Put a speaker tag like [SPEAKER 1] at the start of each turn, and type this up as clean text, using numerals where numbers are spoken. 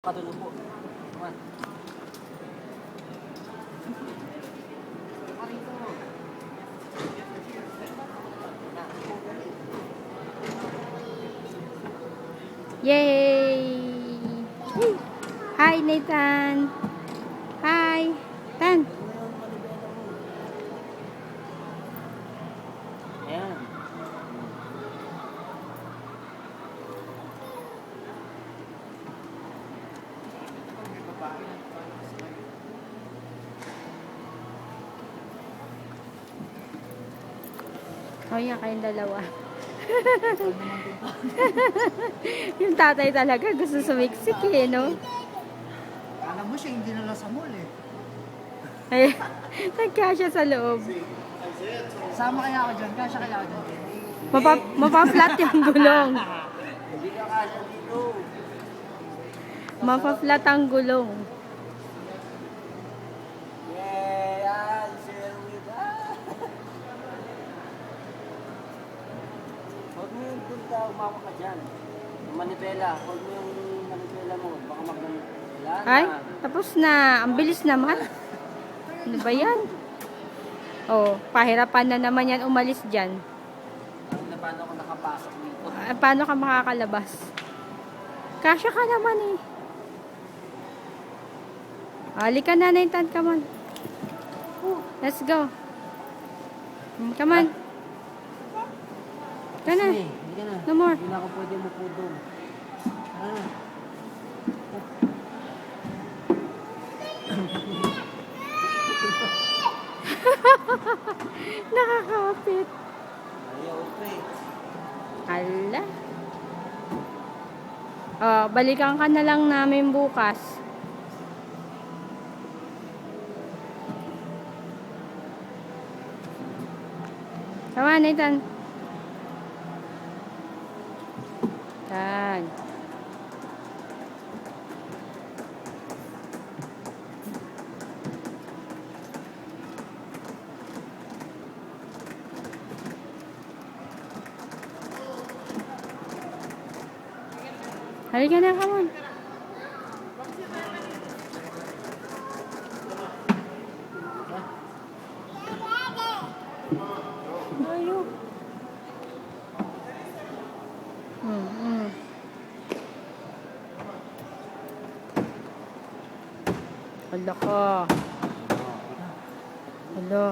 [SPEAKER 1] Katulog po. Naman.
[SPEAKER 2] Yay! Hi, Nathan! Hi! Tan!
[SPEAKER 1] Ayan.
[SPEAKER 2] O yan, kayong dalawa. Yung tatay talaga gusto sumiksik eh, no?
[SPEAKER 3] Alam mo siya, hindi na sa mall eh.
[SPEAKER 2] Ay, nagkasya sa loob.
[SPEAKER 3] Sama kaya ako dyan, kasya kaya ako dyan.
[SPEAKER 2] Mapa-flat yung gulong.
[SPEAKER 1] Hindi ka kasya dito.
[SPEAKER 2] Mapa-flat ang gulong.
[SPEAKER 1] Yeah, share with us. Huwag mo yung punta, umama ka dyan. Yung manipela, huwag mo yung manipela mo. Baka magmanipela na.
[SPEAKER 2] Ay, tapos na. Ang bilis naman. Ano ba yan? Oh, pahirapan na naman yan umalis dyan.
[SPEAKER 1] Alam na paano ako nakapasok dito.
[SPEAKER 2] Paano ka makakalabas? Kasya ka naman eh. Halika na, Nathan. Come on. Let's go. Come on. Ka na.
[SPEAKER 1] Sige, hindi ka na.
[SPEAKER 2] No more.
[SPEAKER 1] Hindi na ako pwede mupo doon. Tara na.
[SPEAKER 2] Nakakapit.
[SPEAKER 1] Ayaw, pre.
[SPEAKER 2] Hala. Oh, balikan ka na lang namin bukas. Tama, Nathan. Tan. Halika na, come on. Ayo. Hala ka. Hala.